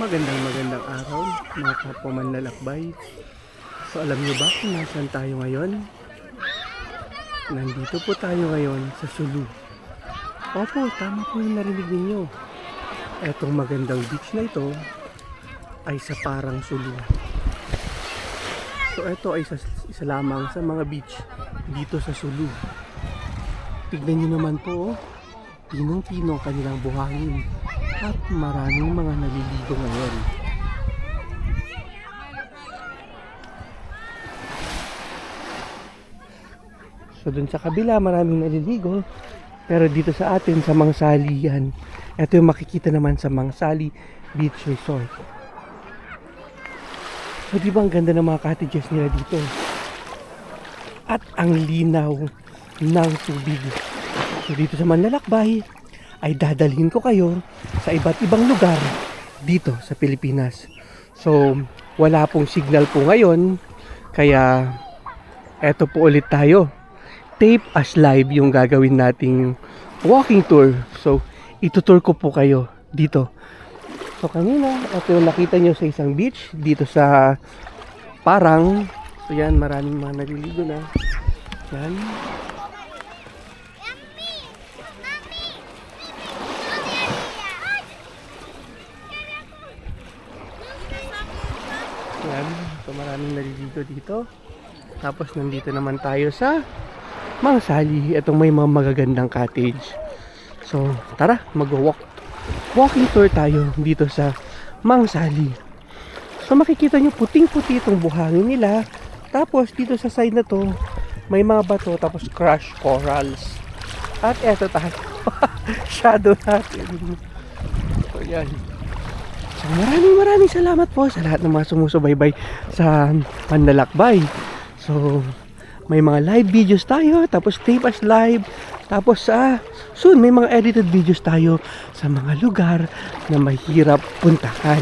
Magandang araw mga kapwa manlalakbay. So alam nyo ba kung nasaan tayo ngayon? Nandito po tayo ngayon sa Sulu. Opo, tama po yung narinig ninyo. Etong magandang beach na ito ay sa Parang Sulu. So ito ay isa lamang sa mga beach dito sa Sulu. Tignan nyo naman po, pinong-pino ang kanilang buhangin. At maraming mga naliligo ngayon. So dun sa kabila maraming naliligo. Pero dito sa atin sa Mangsali yan. Ito yung makikita naman sa Mangsali Beach Resort. So di ba ang ganda ng mga cottages nila dito? At ang linaw ng tubig. So dito sa Manlalakbay ay dadalhin ko kayo sa iba't ibang lugar dito sa Pilipinas. So, wala pong signal po ngayon, kaya eto po ulit tayo. Tape as live yung gagawin nating walking tour. So, itutour ko po kayo dito. So, kanina, ito yung nakita nyo sa isang beach dito sa Parang. So, yan, maraming mga naliligo na. Yan. Yan. So maraming naliligo dito. Tapos nandito naman tayo sa Mangsali. Itong may mga magagandang cottage. So tara, walking tour tayo dito sa Mangsali. So makikita nyo puting-puti itong buhangin nila. Tapos dito sa side na to may mga bato, tapos crushed corals. At eto tayo, shadow natin. So yan. So, maraming salamat po sa lahat ng mga sumusubaybay sa Manlalakbay. So, may mga live videos tayo, tapos tape as live, tapos soon may mga edited videos tayo sa mga lugar na mahirap puntahan.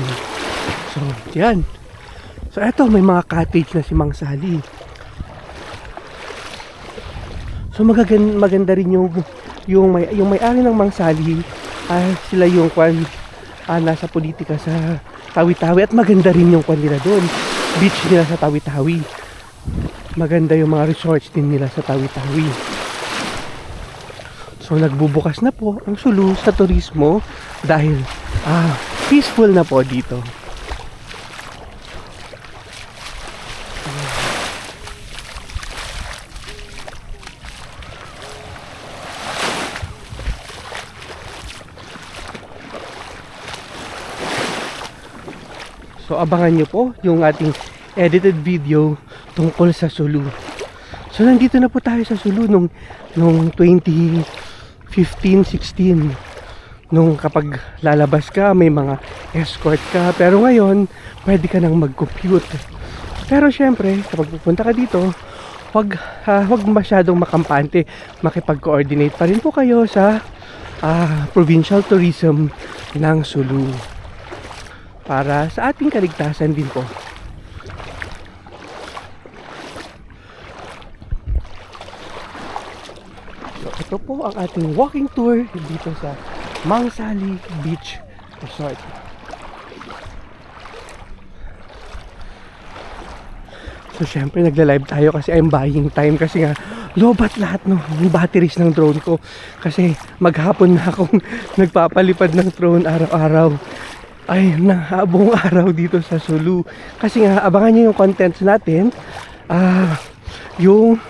So, yan. So, eto, may mga cottage na si Mangsali. So, maganda rin yung may-ari ng Mangsali, sila yung nasa politika sa Tawi-Tawi at maganda rin yung kwan nila doon, beach nila sa Tawi-Tawi. Maganda yung mga resorts din nila sa Tawi-Tawi. So nagbubukas na po ang Sulu sa turismo dahil peaceful na po dito. So abangan nyo po yung ating edited video tungkol sa Sulu. So nandito na po tayo sa Sulu nung 2015-16. Nung kapag lalabas ka may mga escort ka. Pero ngayon pwede ka nang mag-compute. Pero syempre kapag pupunta ka dito wag masyadong makampante. Makipag-coordinate pa rin po kayo sa provincial tourism ng Sulu. Para sa ating kaligtasan din po. So ito po ang ating walking tour dito sa Mangsali Beach Resort. So syempre nagla-live tayo kasi I'm buying time kasi nga lobat lahat ng batteries ng drone ko. Kasi maghapon na akong nagpapalipad ng drone araw-araw. Ay, buong araw dito sa Sulu. Kasi nga, abangan nyo yung contents natin. Yung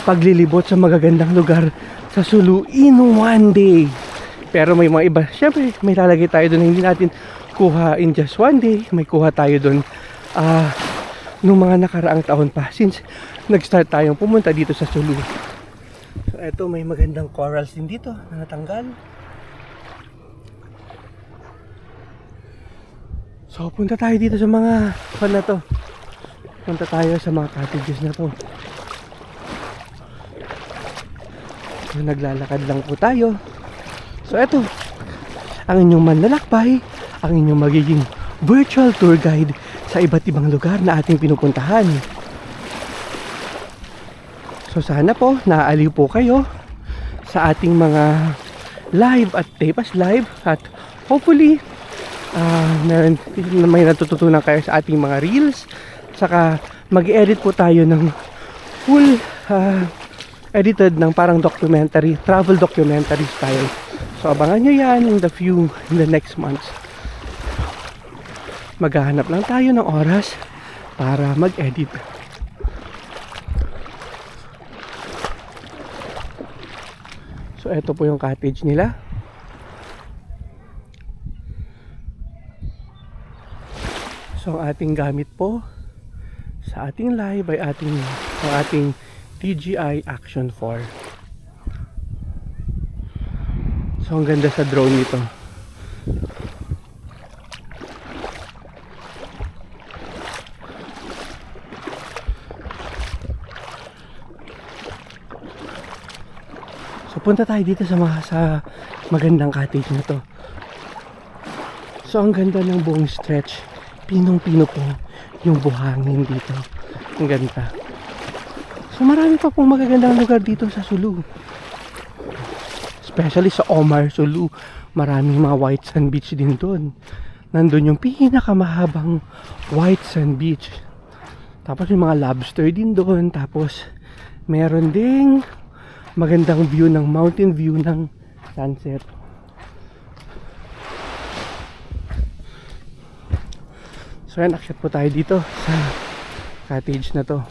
paglilibot sa magagandang lugar sa Sulu in one day. Pero may mga iba. Siyempre, may lalagay tayo doon na hindi natin kuha in just one day. May kuha tayo doon nung mga nakaraang taon pa. Since nag-start tayong pumunta dito sa Sulu. So, eto, may magandang corals din dito na natanggal. So, punta tayo dito sa mga na to. Punta tayo sa mga cottages na to. So, naglalakad lang po tayo. So, eto. Ang inyong manlalakbay, ang inyong magiging virtual tour guide sa iba't ibang lugar na ating pinupuntahan. So, sana po, naaaliw po kayo sa ating mga live at tape as live. At hopefully, may natututunan kayo sa ating mga reels. Saka mag-edit po tayo ng full edited ng parang documentary, travel documentary style. So abangan nyo yan in the next months. Maghahanap lang tayo ng oras para mag-edit. So eto po yung cottage nila. So ang ating gamit po sa ating live ay ating DJI Action 4. So ang ganda sa drone nito. So punta tayo dito sa magandang cottage na to. So ang ganda ng buong stretch. Pinong-pino po yung buhangin dito. Ang ganda. So marami pa pong magagandang lugar dito sa Sulu. Especially sa Omar, Sulu. Maraming mga white sand beach din doon. Nandun yung pinakamahabang white sand beach. Tapos may mga lobster din doon. Tapos meron ding magandang view ng mountain view ng sunset. So yan, akyat po tayo dito sa cottage na to.